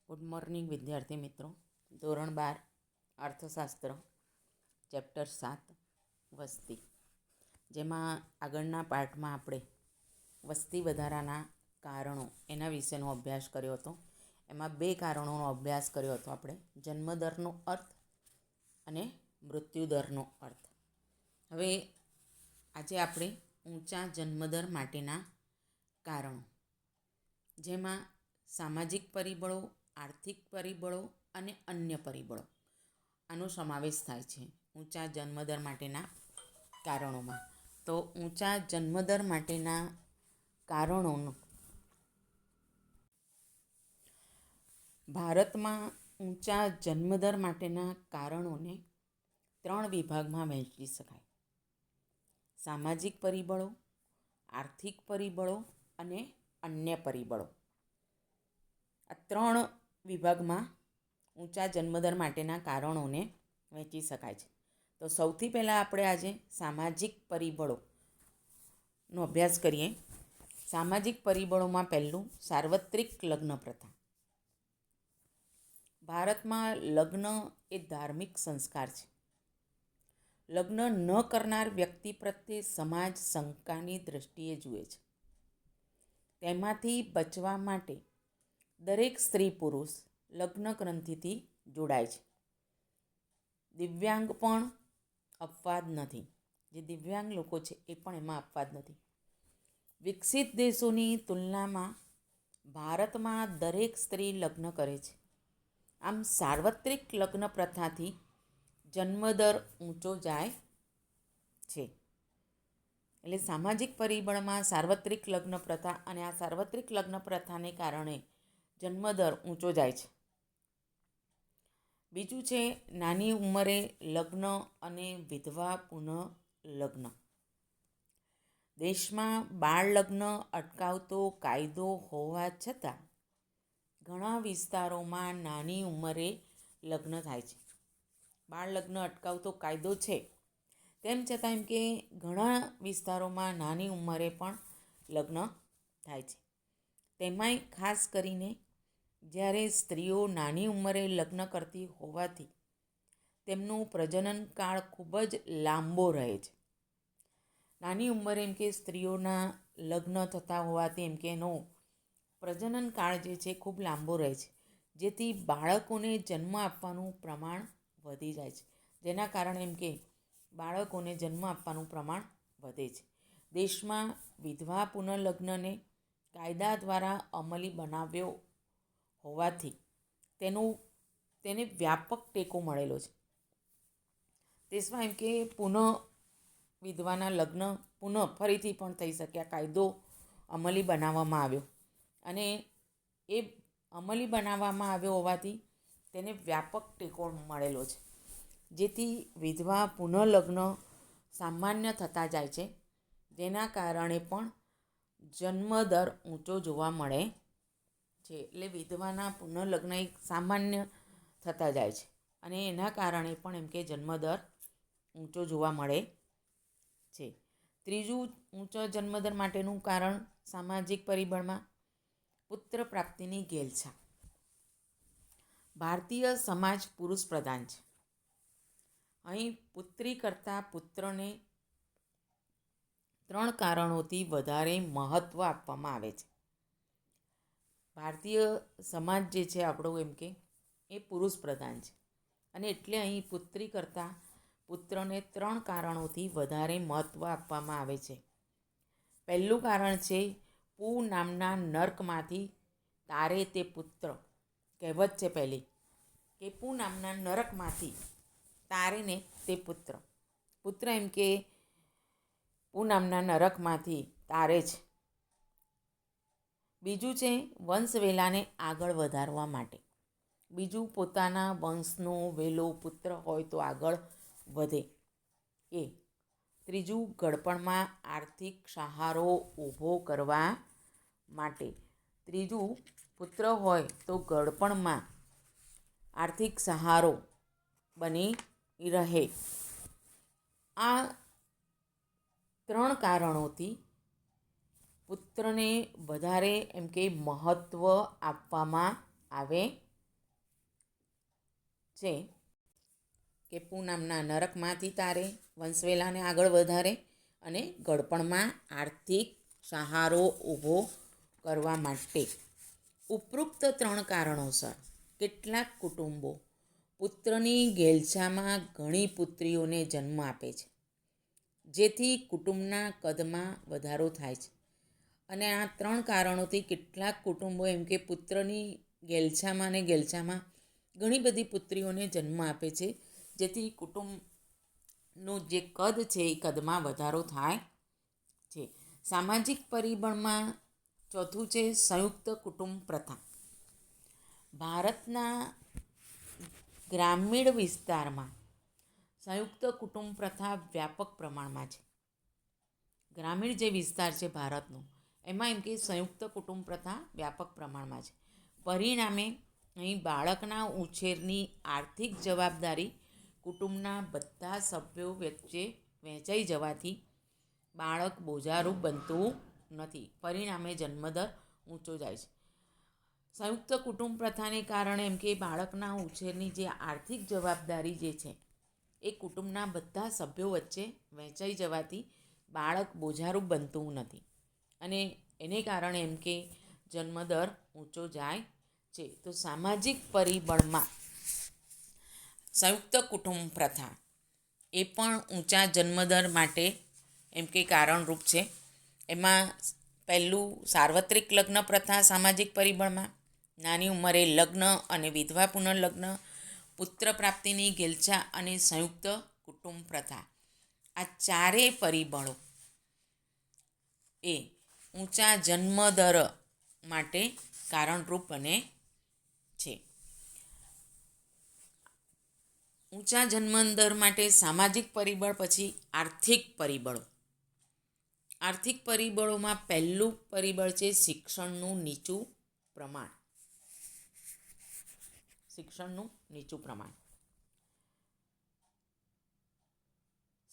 Good morning વિદ્યાર્થી મિત્રો. ધોરણ 12 અર્થશાસ્ત્ર ચેપ્ટર 7 વસ્તી, જેમાં આગળના પાઠમાં આપણે વસ્તી વધારાના કારણો એના વિશેનો અભ્યાસ કર્યો હતો. એમાં બે કારણોનો અભ્યાસ કર્યો હતો આપણે, જન્મદરનો અર્થ અને મૃત્યુદરનો અર્થ. હવે આજે આપણે ઊંચા જન્મદર માટેના કારણો, જેમાં સામાજિક પરિબળો, આર્થિક પરિબળો અને અન્ય પરિબળો આનો સમાવેશ થાય છે ઊંચા જન્મદર માટેના કારણોમાં. તો ઊંચા જન્મદર માટેના કારણોનો ભારતમાં ઊંચા જન્મદર માટેના કારણોને 3 વિભાગમાં વહેંચી શકાય: સામાજિક પરિબળો, આર્થિક પરિબળો અને અન્ય પરિબળો. આ 3 વિભાગમાં ઊંચા જન્મદર માટેના કારણોને વહેંચી શકાય છે. તો સૌથી પહેલાં આપણે આજે સામાજિક પરિબળોનો અભ્યાસ કરીએ. સામાજિક પરિબળોમાં પહેલું, સાર્વત્રિક લગ્ન પ્રથા. ભારતમાં લગ્ન એ ધાર્મિક સંસ્કાર છે. લગ્ન ન કરનાર વ્યક્તિ પ્રત્યે સમાજ શંકાની દ્રષ્ટિએ જુએ છે. તેમાંથી બચવા માટે દરેક સ્ત્રી પુરુષ લગ્ન ગ્રંથિથી જોડાય છે. દિવ્યાંગ પણ અપવાદ નથી. જે દિવ્યાંગ લોકો છે એ પણ એમાં અપવાદ નથી. વિકસિત દેશોની તુલનામાં ભારતમાં દરેક સ્ત્રી લગ્ન કરે છે. આમ સાર્વત્રિક લગ્ન પ્રથાથી જન્મદર ઊંચો જાય છે. એટલે સામાજિક પરિબળમાં સાર્વત્રિક લગ્ન પ્રથા, અને આ સાર્વત્રિક લગ્ન પ્રથાને કારણે જન્મદર ઊંચો જાય છે. બીજું છે નાની ઉંમરે લગ્ન અને વિધવા પુનઃ લગ્ન. દેશમાં બાળ લગ્ન અટકાવતો કાયદો હોવા છતાં ઘણા વિસ્તારોમાં નાની ઉંમરે લગ્ન થાય છે. બાળ લગ્ન અટકાવતો કાયદો છે, તેમ છતાં એમ કે ઘણા વિસ્તારોમાં નાની ઉંમરે પણ લગ્ન થાય છે. તેમાંય ખાસ કરીને જ્યારે સ્ત્રીઓ નાની ઉંમરે લગ્ન કરતી હોવાથી તેમનું પ્રજનન કાળ ખૂબ જ લાંબો રહે છે. નાની ઉંમરે એમ કે સ્ત્રીઓના લગ્ન થતા હોવાથી એમ કે એનો પ્રજનન કાળ જે છે ખૂબ લાંબો રહે છે, જેથી બાળકોને જન્મ આપવાનું પ્રમાણ વધી જાય છે. જેના કારણે એમ કે બાળકોને જન્મ આપવાનું પ્રમાણ વધે છે. દેશમાં વિધવા પુનઃલગ્નને કાયદા દ્વારા અમલી બનાવ્યો હોવાથી તેને વ્યાપક ટેકો મળેલો છે. દેશમાં એમ કે વિધવાના લગ્ન ફરીથી પણ થઈ શકે, આ કાયદો અમલી બનાવવામાં આવ્યો, અને એ અમલી બનાવવામાં આવ્યો હોવાથી તેને વ્યાપક ટેકો મળેલો છે. જેથી વિધવા પુનઃલગ્ન સામાન્ય થતા જાય છે, જેના કારણે પણ જન્મદર ઊંચો જોવા મળે છે. એટલે વિધવાના પુનઃલગ્ન એક સામાન્ય થતા જાય છે, અને એના કારણે પણ એમ કે જન્મદર ઊંચો જોવા મળે છે. ત્રીજું ઊંચો જન્મદર માટેનું કારણ સામાજિક પરિબળમાં પુત્ર પ્રાપ્તિની ઘેલછા. ભારતીય સમાજ પુરુષ પ્રધાન છે. અહીં પુત્રી કરતાં પુત્રને 3 કારણોથી વધારે મહત્ત્વ આપવામાં આવે છે. ભારતીય સમાજ જે છે આપણો એમ કે એ પુરુષ પ્રધાન છે, અને એટલે અહીં પુત્રી કરતાં પુત્રને 3 કારણોથી વધારે મહત્ત્વ આપવામાં આવે છે. પહેલું કારણ છે, પૂ નામના નર્કમાંથી તારે તે પુત્ર. કહેવત છે પહેલી કે પૂ નામના નરકમાંથી તારે ને તે પુત્ર. પુત્ર એમ કે પૂ નામના નરકમાંથી તારે છે. બીજું છે વંશવેલાને આગળ વધારવા માટે. બીજું પોતાના વંશનો વેલો પુત્ર હોય તો આગળ વધે એ. ત્રીજું ઘડપણમાં આર્થિક સહારો ઊભો કરવા માટે. ત્રીજું પુત્ર હોય તો ઘડપણમાં આર્થિક સહારો બની રહે. આ 3 કારણોથી પુત્રને વધારે એમ કે મહત્ત્વ આપવામાં આવે છે કે પૂનમના નરકમાંથી તારે, વંશવેલાને આગળ વધારે અને ઘડપણમાં આર્થિક સહારો ઊભો કરવા માટે. ઉપરોક્ત 3 કારણોસર કેટલાક કુટુંબો પુત્રની ઘેલછામાં ઘણી પુત્રીઓને જન્મ આપે છે, જેથી કુટુંબના કદમાં વધારો થાય છે. અને આ 3 કારણોથી કેટલાક કુટુંબો એમ કે પુત્રની ઘેલછામાં ને ઘેલછામાં ઘણી બધી પુત્રીઓને જન્મ આપે છે, જેથી કુટુંબનું જે કદ છે એ કદમાં વધારો થાય છે. સામાજિક પરિબળમાં ચોથું છે સંયુક્ત કુટુંબ પ્રથા. ભારતના ગ્રામીણ વિસ્તારમાં સંયુક્ત કુટુંબ પ્રથા વ્યાપક પ્રમાણમાં છે. ગ્રામીણ જે વિસ્તાર છે ભારતનો, એમાં એમ કે સંયુક્ત કુટુંબ પ્રથા વ્યાપક પ્રમાણમાં છે. પરિણામે અહીં બાળકના ઉછેરની આર્થિક જવાબદારી કુટુંબના બધા સભ્યો વચ્ચે વહેંચાઈ જવાથી બાળક બોજારૂપ બનતું નથી. પરિણામે જન્મદર ઊંચો જાય છે. સંયુક્ત કુટુંબ પ્રથાને કારણે એમ કે બાળકના ઉછેરની જે આર્થિક જવાબદારી જે છે એ કુટુંબના બધા સભ્યો વચ્ચે વહેંચાઈ જવાથી બાળક બોજારૂપ બનતું નથી, અને એને કારણે એમ કે જન્મદર ઊંચો જાય છે. તો સામાજિક પરિબળમાં સંયુક્ત કુટુંબ પ્રથા એ પણ ઊંચા જન્મદર માટે એમ કે કારણરૂપ છે. એમાં પહેલું સાર્વત્રિક લગ્ન પ્રથા સામાજિક પરિબળમાં, નાની ઉંમરે લગ્ન અને વિધવા પુનર્લગ્ન, પુત્ર પ્રાપ્તિની ઘેલછા અને સંયુક્ત કુટુંબ પ્રથા, આ ચારેય પરિબળો એ ઊંચા જન્મદર માટે કારણરૂપ બને છે. ઊંચા જન્મદર માટે સામાજિક પરિબળ, પછી આર્થિક પરિબળો. આર્થિક પરિબળોમાં પહેલું પરિબળ છે શિક્ષણનું નીચું પ્રમાણ. શિક્ષણનું નીચું પ્રમાણ.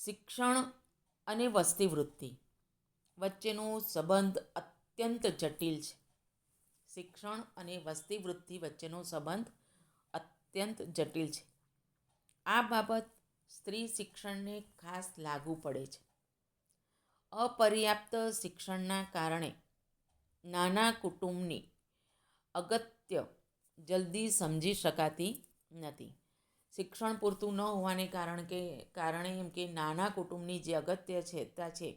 શિક્ષણ અને વસ્તી વૃદ્ધિ વચ્ચેનો સંબંધ અત્યંત જટિલ છે. શિક્ષણ અને વસ્તી વૃદ્ધિ વચ્ચેનો સંબંધ અત્યંત જટિલ છે. આ બાબત સ્ત્રી શિક્ષણને ખાસ લાગુ પડે છે. અપર્યાપ્ત શિક્ષણના કારણે નાના કુટુંબની અગત્ય જલ્દી સમજી શકાતી નથી. શિક્ષણ પૂરતું ન હોવાને કારણે એમ કે નાના કુટુંબની જે અગત્યતા છે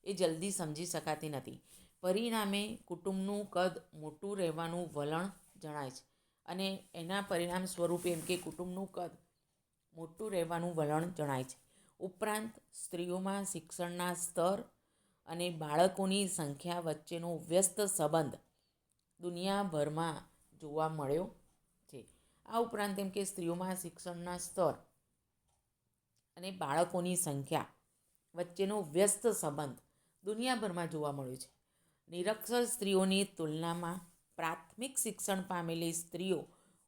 એ જલ્દી સમજી શકાતી નથી. પરિણામે કુટુંબનું કદ મોટું રહેવાનું વલણ જણાય છે, અને એના પરિણામ સ્વરૂપે એમ કે કુટુંબનું કદ મોટું રહેવાનું વલણ જણાય છે. ઉપરાંત સ્ત્રીઓમાં શિક્ષણના સ્તર અને બાળકોની સંખ્યા વચ્ચેનો વ્યસ્ત સંબંધ દુનિયાભરમાં જોવા મળ્યો છે. આ ઉપરાંત એમ કે સ્ત્રીઓમાં શિક્ષણના સ્તર અને બાળકોની સંખ્યા વચ્ચેનો વ્યસ્ત સંબંધ દુનિયાભરમાં જોવા મળ્યો છે. નિરક્ષર સ્ત્રીઓની તુલનામાં પ્રાથમિક શિક્ષણ પામેલી સ્ત્રીઓ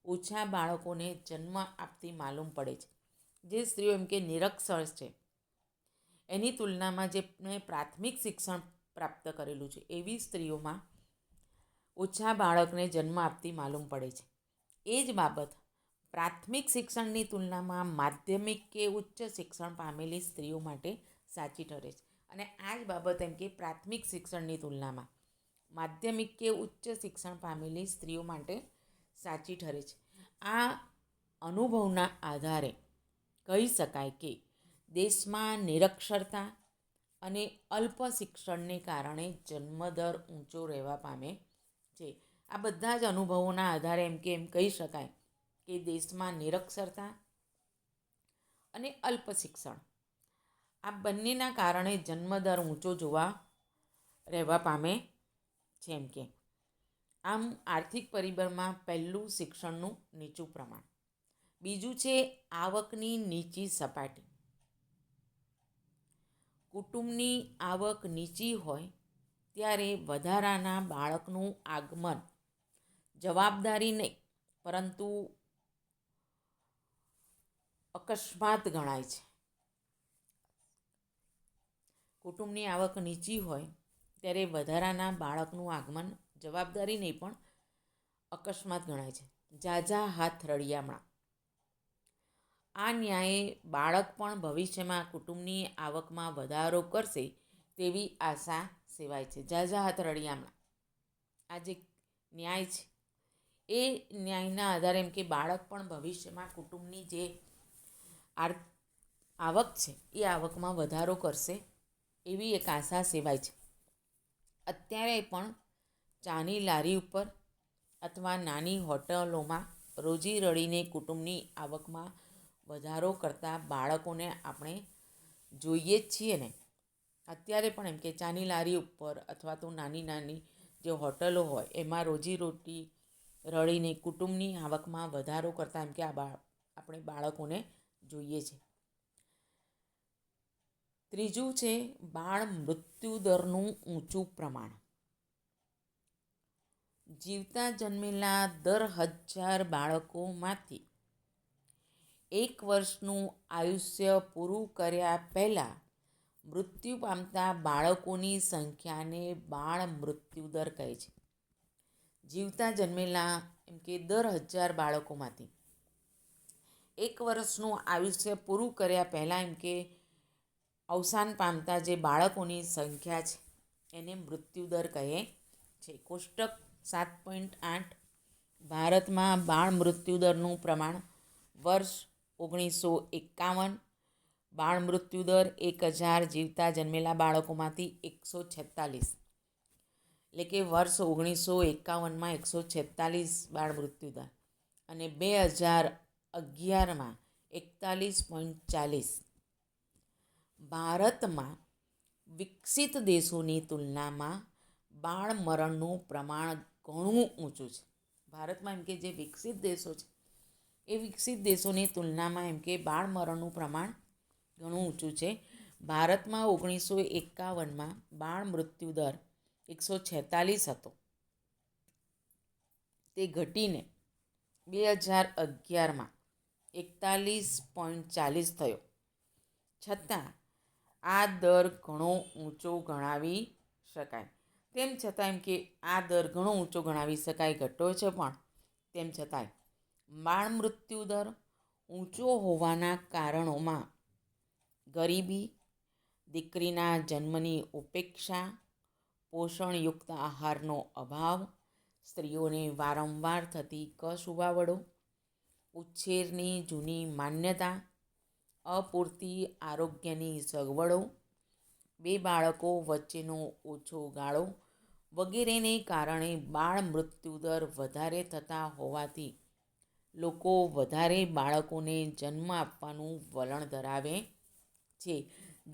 ઓછા બાળકોને જન્મ આપતી માલુમ પડે છે. જે સ્ત્રીઓ એમ કે નિરક્ષર છે એની તુલનામાં જેમણે પ્રાથમિક શિક્ષણ પ્રાપ્ત કરેલું છે એવી સ્ત્રીઓમાં ઓછા બાળકને જન્મ આપતી માલુમ પડે છે. એ જ બાબત પ્રાથમિક શિક્ષણની તુલનામાં માધ્યમિક કે ઉચ્ચ શિક્ષણ પામેલી સ્ત્રીઓ માટે સાચી ઠરે છે. અને આ જ બાબત એમ કે પ્રાથમિક શિક્ષણની તુલનામાં માધ્યમિક કે ઉચ્ચ શિક્ષણ પામેલી સ્ત્રીઓ માટે સાચી ઠરે છે. આ અનુભવના આધારે કહી શકાય કે દેશમાં નિરક્ષરતા અને અલ્પ શિક્ષણને કારણે જન્મદર ઊંચો રહેવા પામે છે. આ બધા જ અનુભવોના આધારે એમ કહી શકાય કે દેશમાં નિરક્ષરતા અને અલ્પ શિક્ષણ આ બંનેના કારણે જન્મદર ઊંચો રહેવા પામે છે. એમ કે આમ આર્થિક પરિબળમાં પહેલું શિક્ષણનું નીચું પ્રમાણ. બીજું છે આવકની નીચી સપાટી. કુટુંબની આવક નીચી હોય ત્યારે વધારાના બાળકનું આગમન જવાબદારી નહીં પરંતુ અકસ્માત ગણાય છે. કુટુંબની આવક નીચી હોય ત્યારે વધારાના બાળકનું આગમન જવાબદારી નહીં પણ અકસ્માત ગણાય છે. ઝાઝા હાથ રળિયામણા. આ ન્યાયે બાળક પણ ભવિષ્યમાં કુટુંબની આવકમાં વધારો કરશે તેવી આશા સેવાય છે. ઝાઝા હાથ રળિયામણા. આ જે ન્યાય છે એ ન્યાયના આધારે એમ કે બાળક પણ ભવિષ્યમાં કુટુંબની જે આવક છે એ આવકમાં વધારો કરશે એવી એક આશા સેવાય છે. અત્યારે પણ ચાની લારી ઉપર અથવા નાની હોટલોમાં રોજી રળીને કુટુંબની આવકમાં વધારો કરતા બાળકોને આપણે જોઈએ જ છીએ ને. અત્યારે પણ એમ કે ચાની લારી ઉપર અથવા તો નાની નાની જે હોટલો હોય એમાં રોજીરોટી રળીને કુટુંબની આવકમાં વધારો કરતા એમ કે આપણે બાળકોને જોઈએ છે. ત્રીજું છે બાળ મૃત્યુ દરનું ઊંચું પ્રમાણ. જીવતા જન્મેલા દર 1000 બાળકોમાંથી 1 વર્ષનું આયુષ્ય પૂરું કર્યા પહેલાં મૃત્યુ પામતા બાળકોની સંખ્યાને બાળ મૃત્યુદર કહે છે. જીવતા જન્મેલા એમ કે દર 1000 બાળકોમાંથી 1 વર્ષનું આયુષ્ય પૂરું કર્યા પહેલાં એમ કે અવસાન પામતા જે બાળકોની સંખ્યા છે એને મૃત્યુદર કહે છે. કોષ્ટક 7.8 ભારતમાં બાળ મૃત્યુદરનું પ્રમાણ વર્ષ 1951. બાળ મૃત્યુદર 1000 જીવતા જન્મેલા બાળકોમાંથી 146, એટલે કે વર્ષ 1951માં 146 બાળ મૃત્યુદર અને 2011માં 41.40. ભારતમાં વિકસિત દેશોની તુલનામાં બાળ મરણનું પ્રમાણ ઘણું ઊંચું છે. ભારતમાં એમ કે જે વિકસિત દેશો છે એ વિકસિત દેશોની તુલનામાં એમ કે બાળ મરણનું પ્રમાણ ઘણું ઊંચું છે. ભારતમાં 1951માં બાળ મૃત્યુ દર 146 હતો. તે ઘટીને 2011માં 41.40 થયો. છતાં આ દર ઘણો ઊંચો ગણાવી શકાય. તેમ છતાં એમ કે આ દર ઘણો ઊંચો ગણાવી શકાય, ઘટ્યો છે પણ તેમ છતાંય બાળ મૃત્યુ દર ઊંચો હોવાના કારણોમાં ગરીબી, દીકરીના જન્મની ઉપેક્ષા, પોષણયુક્ત આહારનો અભાવ, સ્ત્રીઓને વારંવાર થતી કસુવાવડો, ઉછેરની જૂની માન્યતા, અપૂરતી આરોગ્યની સગવડો, 2 બાળકો વચ્ચેનો ઓછો ગાળો વગેરેને કારણે બાળ મૃત્યુદર વધારે થતા હોવાથી લોકો વધારે બાળકોને જન્મ આપવાનું વલણ ધરાવે છે,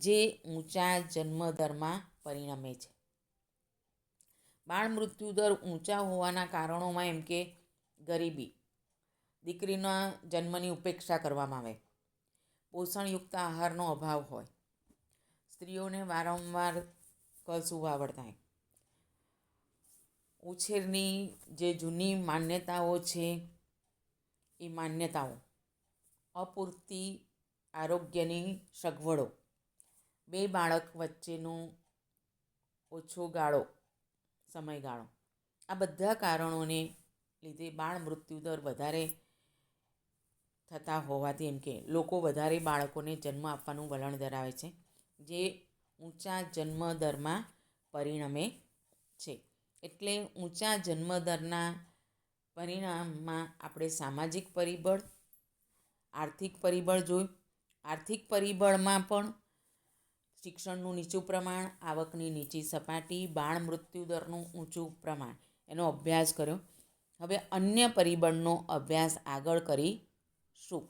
જે ઊંચા જન્મદરમાં પરિણમે છે. બાળ મૃત્યુદર ઊંચા હોવાના કારણોમાં એમ કે ગરીબી, દીકરીના જન્મની ઉપેક્ષા કરવામાં આવે, પોષણયુક્ત આહારનો અભાવ હોય, સ્ત્રીઓને વારંવાર કસુવાવડ થાય, ઉછેરની જે જૂની માન્યતાઓ છે એ માન્યતાઓ, અપૂરતી આરોગ્યની સગવડો, 2 બાળક વચ્ચેનો ઓછો સમયગાળો, આ બધા કારણોને લીધે બાળ મૃત્યુદર વધારે થતા હોવાથી એમ કે લોકો વધારે બાળકોને જન્મ આપવાનું વલણ ધરાવે છે, જે ઊંચા જન્મદરમાં પરિણમે છે. એટલે ઊંચા જન્મદરના પરિણામમાં આપણે સામાજિક પરિબળ, આર્થિક પરિબળ જોયું. આર્થિક પરિબળમાં પણ શિક્ષણનું નીચું પ્રમાણ, આવકની નીચી સપાટી, બાળ મૃત્યુદરનું ઊંચું પ્રમાણ, એનો અભ્યાસ કર્યો. હવે અન્ય પરિબળનો અભ્યાસ આગળ કરીશું.